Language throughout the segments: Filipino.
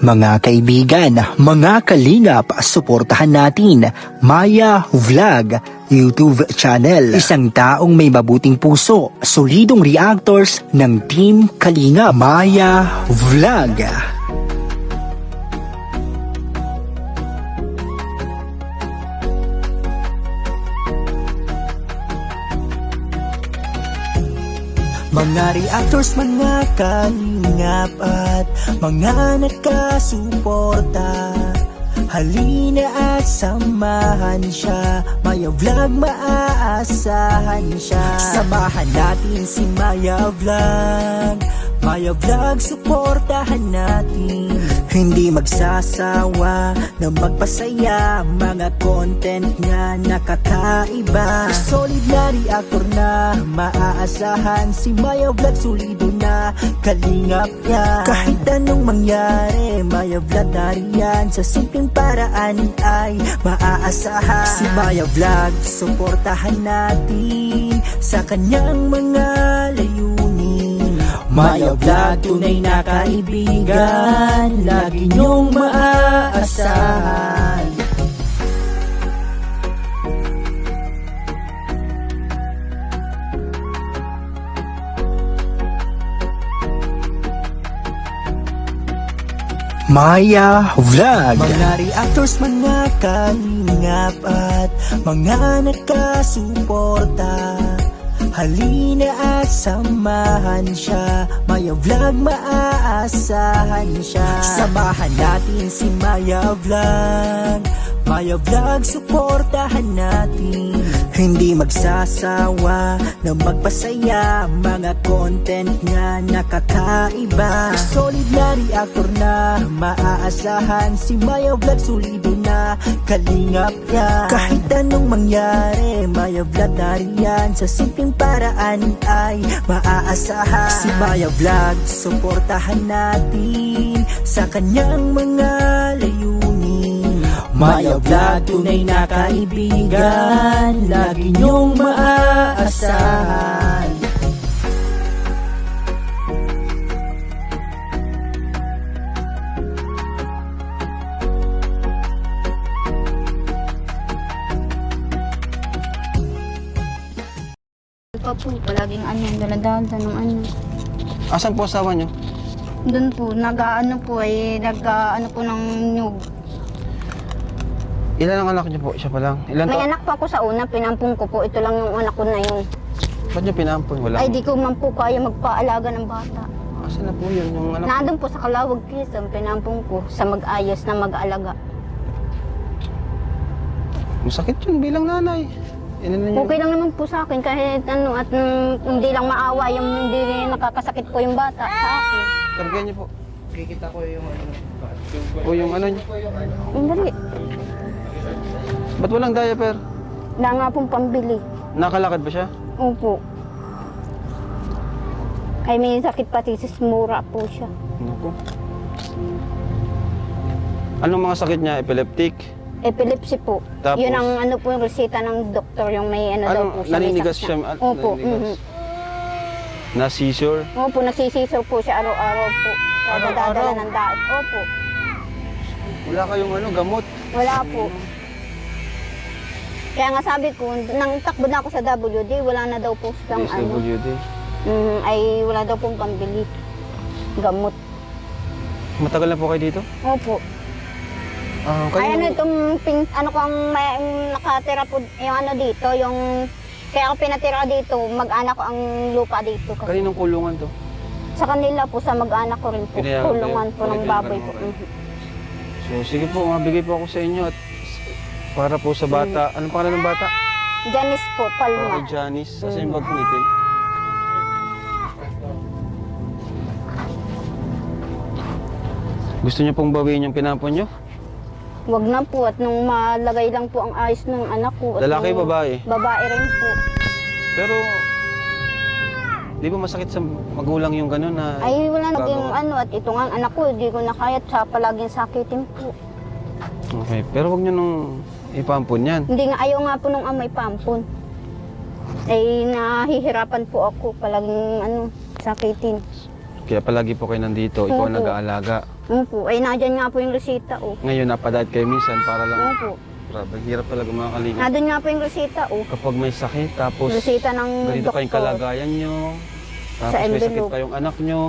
Mga kaibigan, mga kalingap, suportahan natin Maya Vlog YouTube channel. Isang taong may mabuting puso, solidong reactors ng Team Kalingap. Maya Vlog. Mga reactors, mga kalingap at mga nakasuporta, halina at samahan siya. Maya Vlog, maaasahan siya. Samahan natin si Maya Vlog. Maya Vlog, suportahan natin. Hindi magsasawa na magpasaya, mga content nga nakakaiba. Solid na reactor na maaasahan, si Maya Vlog solido na kalingap yan. Kahit anong mangyari, Maya Vlog nariyan, sa simpleng paraan ay maaasahan. Si Maya Vlog, suportahan natin sa kanyang mga layunin. Maya Vlog, tunay na kaibigan, lagi niyong maaasahan. Maya Vlog. Mga reactors, mga kalingap at mga nakasuporta, halina at samahan siya. Maya Vlog, maaasahan siya. Samahan natin si Maya Vlog. Maya Vlog, suportahan natin. Hindi magsasawa na magpasaya, mga content nga nakakaiba. Solid na reactor na maaasahan, si Maya Vlog solido na kalingap yan. Kahit anong mangyari, Maya Vlog nariyan, sa simpleng paraan ay maaasahan. Si Maya Vlog, suportahan natin sa kanyang mga layunin. Maya Vlog, tunay na kaibigan, lagi niyong maaasahan. Pa po, palaging daladala ng Asan po asawa niyo? Doon po, nag-ano po ng nyug. Ilan ang anak niyo po? Siya pa lang? Ilan May to? anak pa ako sa una, pinampung ko po. Ito lang yung anak ko na yun. Ba't niyo pinampun? Wala. Ay, di ko man po kaya magpaalaga ng bata. Asan na po yun? Yung anak? Nandun po sa Calawag, Quezon, pinampung ko sa mag-ayos na mag-alaga. Masakit yun bilang nanay. Niyo? Okay lang naman po sa akin kahit at hindi lang maawa yung hindi nakakasakit po yung bata sa akin. Kargayan niyo po. Kikita ko yung o yung ano niyo. Hindi. Ba't walang diaper? Wala nga pong pambili. Nakalakad ba siya? Opo. Ay may sakit pati sa mura po siya. Naku. Anong mga sakit niya? Epileptic? Epilepsy po. Tapos? Yun ang po yung reseta ng doktor, yung may daw po siya. Naninigas may siya? sakit na. Opo. Naninigas. Na seizure? Opo, nagsisisaw po siya araw-araw po. Dadadala ng daet. Opo. Wala kayong gamot? Wala po. Kaya nga sabi ko, nang takbo na ako sa WD, wala na daw po siyang SWD? ay wala daw pong pambili. Gamot. Matagal na po kayo dito? Opo. Ay itong ko ang may nakatira po yung dito, yung kaya ako pinatira dito, mag-anak ko ang lupa dito. Kasi Kaninong kulungan to? sa kanila po, sa mag-anak ko rin po, kulungan po ng baboy po. So sige po, mabigay po ako sa inyo at para po sa bata. Anong pangalan ng bata? Janice po, Palma. Kay Janice. Asa yung bag kong itim? Gusto niyo pong bawiin yung pinampon niyo? Wag na po at nung malagay lang po ang ayos ng anak ko. At Lalaki, nung babae? Babae rin po. Pero, di ba masakit sa magulang yung gano'n na... Ay wala naging gagawa? at ito nga ang anak ko, hindi ko na kaya sa palaging sakitin po. Okay, pero wag niyo nung ipampon yan. Hindi nga, ayaw nga po nung amay pampon. Ay nahihirapan po ako palaging sakitin. Kaya palagi po kayo nandito, ikaw ang Opo. nag-aalaga. Opo, ay nandyan nga po yung resita, oh. Ngayon, napadayat kayo minsan para lang. Opo. Grabe, hirap talaga mga kalingap. Nandun nga po yung resita, oh. Kapag may sakit, tapos Resita ng ganito kayong doktor. kalagayan nyo, tapos Sa may sakit envelope. pa yung anak nyo.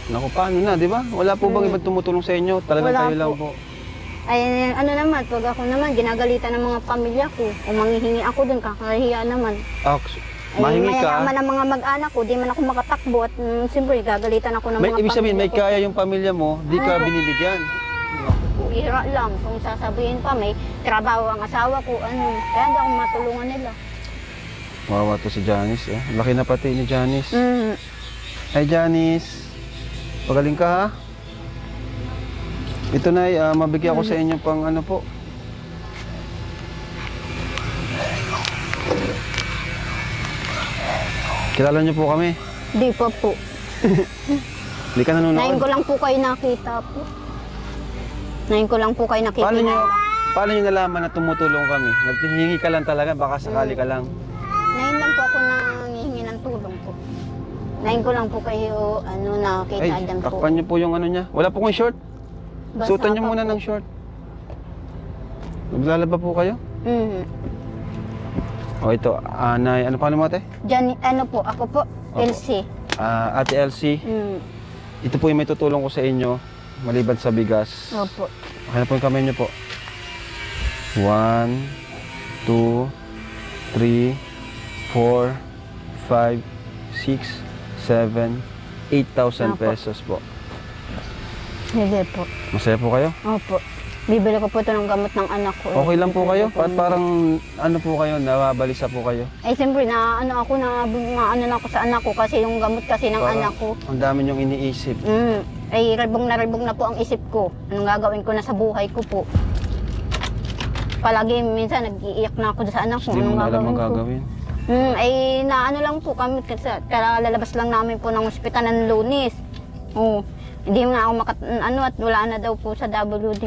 Naku, paano na, di ba? Wala po bang ibang tumutulong sa inyo? Talagang Wala kayo lang po. po. Ay, ano naman, pag ako naman, ginagalitan ng mga pamilya ko. O manghihingi ako dun, kakahiya naman. Ay, Mahingi ka. mayayaman ng mga mag-anak ko, di man ako makatakbo at siyempre, gagalitan ako ng May, mga ibig sabihin, may pamilya ko. kaya yung pamilya mo, di ka binibigyan. Bihira lang, kung sasabihin pa, may trabaho ang asawa ko, ano, kaya hindi ako matulungan nila. Wawa to si Janice, eh. Laki na pati ni Janice. Mm. Hi, Janice. Pagaling ka, ha? Ito na, mabigyan ko sa inyo pang ano po. Kilala niyo po kami. Di pa po. Hindi ka Ngayon nanonood. ko lang po kayo nakita po. Ngayon ko lang po kayo nakita. Paano nyo nalaman na tumutulong kami? Naghihingi ka lang talaga, baka sakali ka lang. Ngayon lang po ako nangihingi ng tulong po. Ngayon ko lang po kayo nakita Ay, dyan po. takpan niyo po yung ano niya. Wala po kong short. Basa Suotan niyo pa muna po. ng short. Maglalaba po kayo? Mhm. O ito, Nay, ano pangalan mo ate? Diyan, ano po, ako po, Opo. Elsie. Ate Elsie, Mm. ito po yung may tutulong ko sa inyo, maliban sa bigas. Opo. Okay na po yung kamay niyo po. 1, 2, 3, 4, 5, 6, 7, 8,000 Opo. pesos po. Sige po. Masaya po kayo? Opo. Bibili ko po ito ng gamot ng anak ko. Okay lang po kayo? Bibili ko Parang ano po kayo, nababalisa po kayo? Eh, siyempre, na ano ako sa anak ko kasi yung gamot kasi ng Parang anak ko. Ang dami niyong iniisip. Ay, ribong na po ang isip ko. Anong gagawin ko na sa buhay ko po. Palagi minsan nag-iiyak na ako sa anak ko. Hindi mo Anong na alam ang ko? gagawin. Ay, naano lang po kami kasi kalalabas lang namin po ng ospital ng Lunes. Oh, hindi nga ako at wala na daw po sa WD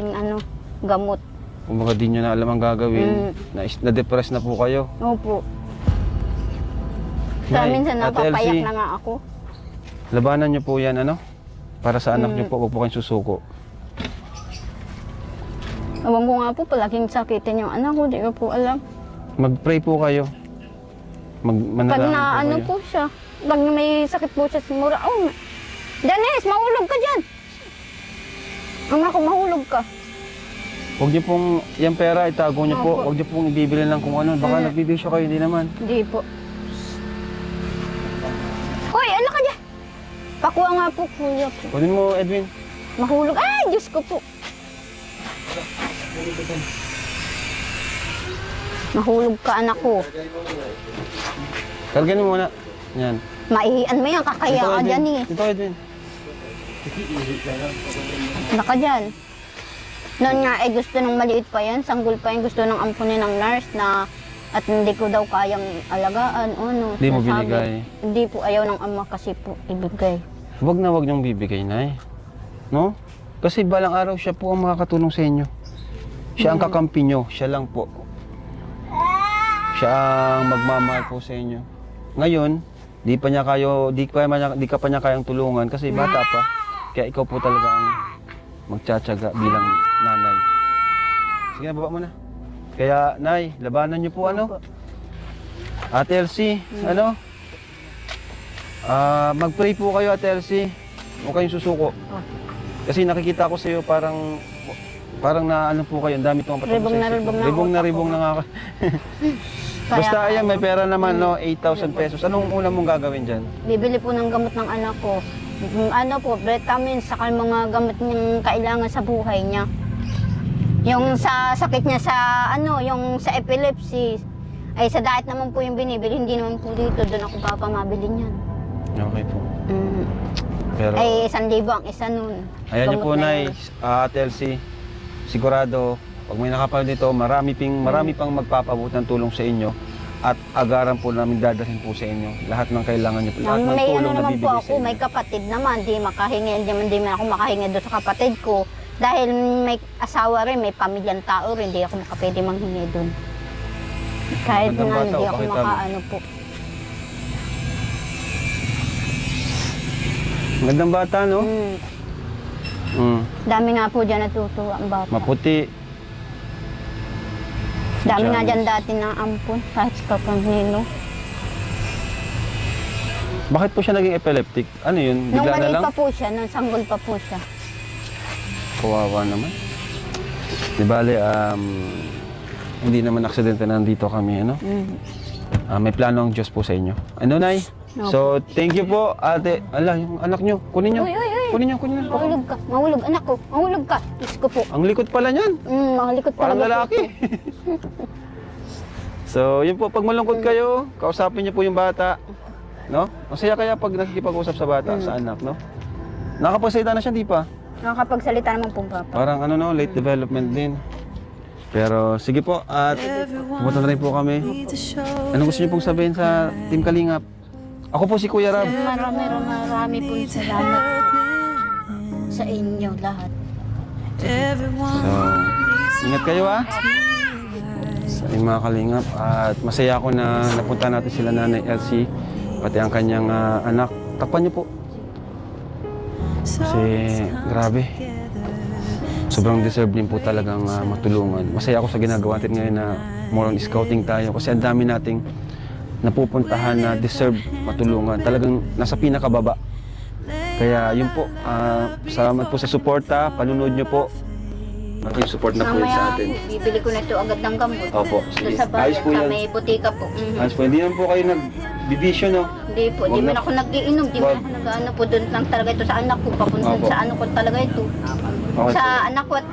gamot. Kung baka di nyo na alam ang gagawin, na-depress na po kayo. Opo. Kaya Nay, minsan Ate napapayak Elsie, na nga ako. labanan nyo po yan, ano? Para sa anak nyo po, huwag po kayong susuko. Ewan ko nga po, palaging sakitin yung anak ko, di ko po alam. Mag-pray po kayo. Pag Manalangin na ano kayo. po siya, pag may sakit po siya sa mura, Janice, mahulog ka dyan! Ang ako, mahulog ka. Huwag nyo pong, yung pera, itago nyo po. Opo. Huwag nyo pong ibibili lang kung ano. Baka nagbibisyo kayo, hindi naman. Hindi po. Hoy, ano ka dyan? Pakuha nga po, kuya po. Kunin mo, Edwin. Mahulog. Ay, Diyos ko po. Mahulog ka, anak ko. Karganin mo muna. Yan. Maihian mo yan, kakaya ka dyan eh. Ito, Edwin. Naka dyan. Noon nga eh gusto ng maliit pa yan, sanggol pa yan, gusto ng ampunin ng nurse na at hindi ko daw kayang alagaan o ano. Hindi mo Nasabi. binigay. Hindi po, ayaw ng ama kasi po ibigay. Huwag na huwag nyong bibigay, Nay. No? Kasi balang araw siya po ang makakatulong sa inyo. Siya ang kakampi nyo. Siya lang po. Siya ang magmamahal po sa inyo. Ngayon, di ka pa niya kayang tulungan kasi bata pa. Kaya ikaw po talaga ang magtsatsaga bilang nanay. Sige na, baba mo na. Kaya, Nay, labanan niyo po ano? Ate Elsie, ano? Mag-pray po kayo, Ate Elsie. Huwag kayong susuko. Kasi nakikita ko sa iyo parang na ano po kayo, ang dami itong Ribong na ribong na Ribong na utak ribong ko. na nga ako. Basta ayan, may pera naman, no? 8,000 pesos. Anong una mong gagawin dyan? Bibili po ng gamot ng anak ko. Ano po, vitamins, saka mga gamot niyang kailangan sa buhay niya. Yung sa sakit niya sa yung sa epilepsy, ay sa diet naman po yung binibili, hindi naman po dito, doon ako papamabili niyan. Okay po. Pero, Ay 1,000 ang isa nun. ayan niyo Gamot po, na Nay, yun. Ate Elsie. Sigurado, pag may nakapanood dito, marami pang magpapabot ng tulong sa inyo at agaran po namin dadalhin po sa inyo. Lahat ng kailangan niyo po. Lahat ng May tulong na naman po bibigay sa ako, inyo. may kapatid naman, di man ako makahingi doon sa kapatid ko. Dahil may asawa rin, may pamilyang tao rin, di ako makapwede manghingi doon. Kahit Magandang nga, bata, hindi ako pakita mo. makaano po. Magandang bata, no? Dami nga po dyan natutuwa ang bata. Maputi. Dami nga Dyan. dyan dati na ampun, kahit sa kanino. Bakit po siya naging epileptic? Ano yun? Nung Bigla na maliit lang? pa po siya, nung sanggol pa po siya. Kawawa naman. Di bale, hindi naman aksidente na nandito kami, ano? May plano ang Diyos po sa inyo. Ano, Nay? Opo. So, thank you po, ate. Ala, yung anak nyo. Kunin nyo. Uy, uy, uy. Kunin nyo, kunin nyo. Mahulog ka, mahulog. Anak ko, mahulog ka. Diyos ko po. Ang likod pala niyan. Mahalikot Parang talaga po. lalaki. So, yun po, pag malungkot kayo, kausapin niyo po yung bata. No? Masaya kaya pag nakikipag-usap sa bata, sa anak, no? Nakapagsalita na siya, di pa? Nakakapagsalita naman po, Papa. Parang ano, no, late development din. Pero sige po, at pumunta na rin po kami. Anong gusto niyo pong sabihin sa Team Kalingap? Ako po si Kuya Rab. Marami po salamat po sa inyo lahat. So, ingat kayo sa inyong mga Kalingap. At masaya ako na napunta natin sila Nanay Elsie, pati ang kanyang anak. Takpan niyo po. Kasi grabe. Sobrang deserve din po talagang matulungan. Masaya ako sa ginagawa natin ngayon na more on scouting tayo. Kasi ang dami nating napupuntahan na deserve matulungan. Talagang nasa pinakababa. Kaya yun po, salamat po sa suporta, panunod nyo po. Malaking support na po yun sa Mamaya atin. po, bibili ko na ito agad ng gamot. Opo, Doon sige. sa bayan, Ayos po sa yan. may butika po. Ayos po, hindi naman po kayo nag-division, no? Hindi po, di Wag man na. ako nag-iinom, di man Wag. ako nag-ano po, doon lang talaga ito sa anak ko, papunta Opo. sa ano ko talaga ito. Okay Sa po. anak ko at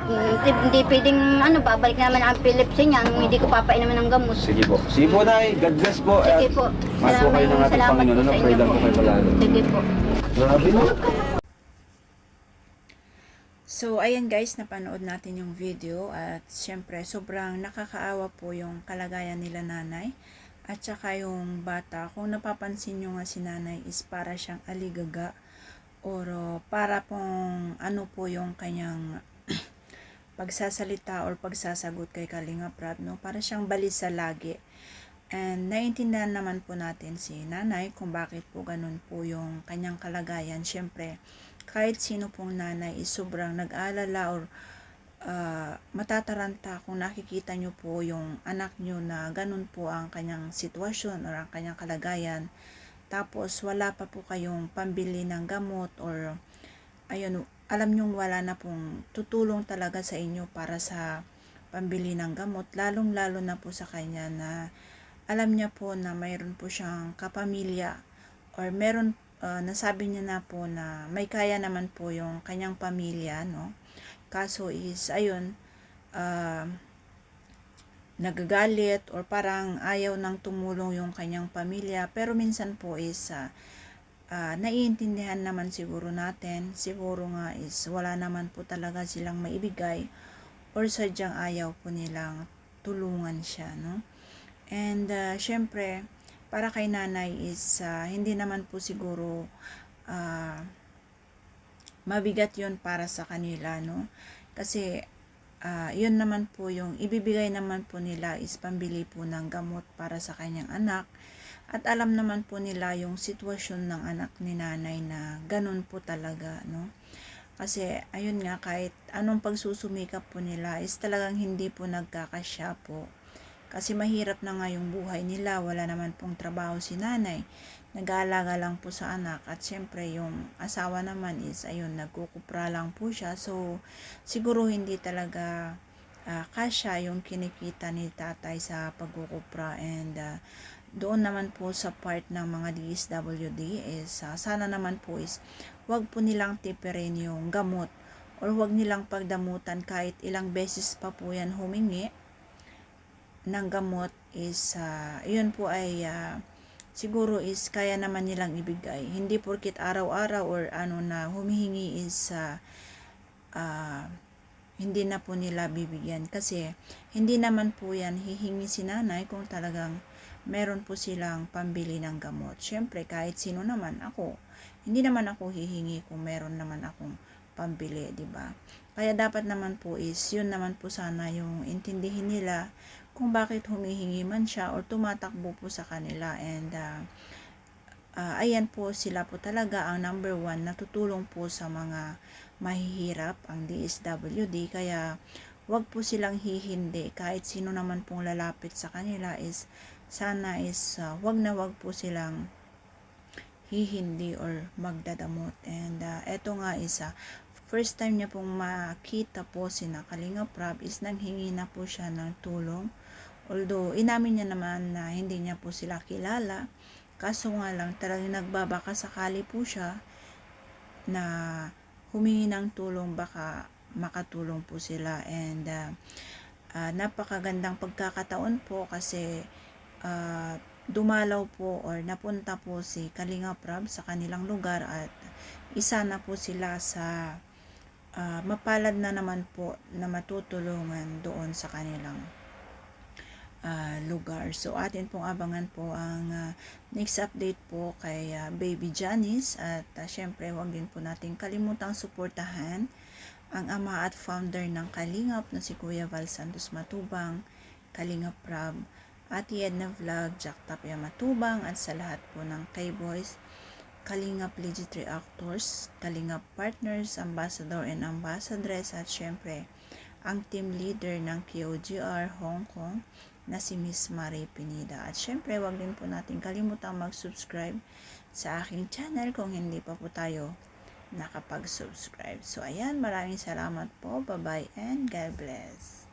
hindi pwedeng babalik na naman ang epilepsy niya, nung hindi ko papainuman ng gamot. Sige po. Sige po, Nay. God bless po. Sige At po. mahal po kayo ng ating Salamat Panginoon. po Ano, sa pray inyo lang po. po kayo palalo. Sige po. Grabe, no? So, ayan guys, napanood natin yung video at syempre, sobrang nakakaawa po yung kalagayan nila nanay at saka yung bata. Kung napapansin nyo nga si nanay is para siyang aligaga or para pong ano po yung kanyang pagsasalita or pagsasagot kay Kalinga Prab, no? Para siyang balisa lagi. And naiintindihan naman po natin si nanay kung bakit po ganun po yung kanyang kalagayan. Syempre, kahit sino pong nanay is sobrang nag-aalala or matataranta kung nakikita nyo po yung anak nyo na ganun po ang kanyang sitwasyon or ang kanyang kalagayan. Tapos wala pa po kayong pambili ng gamot or ayun, alam nyong wala na pong tutulong talaga sa inyo para sa pambili ng gamot. Lalong lalo na po sa kanya na alam niya po na mayroon po siyang kapamilya or meron nasabi niya na po na may kaya naman po yung kanyang pamilya, no? Kaso is, ayun, nagagalit or parang ayaw nang tumulong yung kanyang pamilya. Pero minsan po is, naiintindihan naman siguro natin. Siguro nga is, wala naman po talaga silang maibigay or sadyang ayaw po nilang tulungan siya, no? And, syempre, para kay nanay is hindi naman po siguro mabigat yun para sa kanila, no? Kasi yun naman po yung ibibigay naman po nila is pambili po ng gamot para sa kanyang anak. At alam naman po nila yung sitwasyon ng anak ni nanay na ganun po talaga, no? Kasi ayun nga, kahit anong pagsusumikap po nila is talagang hindi po nagkakasya po. Kasi mahirap na nga yung buhay nila, wala naman pong trabaho si nanay. Nag-aalaga lang po sa anak at syempre yung asawa naman is ayun, nagkukupra lang po siya. So siguro hindi talaga kasya yung kinikita ni tatay sa pagkukupra. And doon naman po sa part ng mga DSWD is sana naman po is wag po nilang tipirin yung gamot or wag nilang pagdamutan kahit ilang beses pa po yan humingi ng gamot is yun po ay siguro is kaya naman nilang ibigay. Hindi porkit araw-araw or ano na humihingi is hindi na po nila bibigyan. Kasi hindi naman po yan hihingi si nanay kung talagang meron po silang pambili ng gamot. Syempre kahit sino naman ako, hindi naman ako hihingi kung meron naman akong pambili, di ba? Kaya dapat naman po is yun naman po sana yung intindihin nila kung bakit humihingi man siya or tumatakbo po sa kanila. And ayan po, sila po talaga ang number 1 na tutulong po sa mga mahihirap, ang DSWD. Kaya wag po silang hihindi, kahit sino naman pong lalapit sa kanila is sana is wag po silang hihindi or magdadamot. And eto nga is first time niya pong makita po si Kalinga Prab is nanghingi na po siya ng tulong. Although inamin niya naman na hindi niya po sila kilala, kaso nga lang talagang nagbabaka sakali po siya na humingi ng tulong, baka makatulong po sila. And napakagandang pagkakataon po kasi dumalaw po or napunta po si Kalinga Prab sa kanilang lugar at isa na po sila sa mapalad na naman po na matutulungan doon sa kanilang lugar. So atin pong abangan po ang next update po kay Baby Janice. At syempre huwag din po natin kalimutang suportahan ang ama at founder ng Kalingap na si Kuya Val Santos Matubang, Kalinga Prab, Ate Edna Vlog, Jack Tapia Matubang, at sa lahat po ng K-Boys, Kalingap Legit Reactors, Kalingap Partners, Ambassador and Ambassadress, at syempre ang team leader ng KOGR Hong Kong na si Miss Marie Pineda. At syempre wag din po natin kalimutang mag-subscribe sa aking channel kung hindi pa po tayo nakapag-subscribe. So ayan, maraming salamat po. Bye-bye and God bless.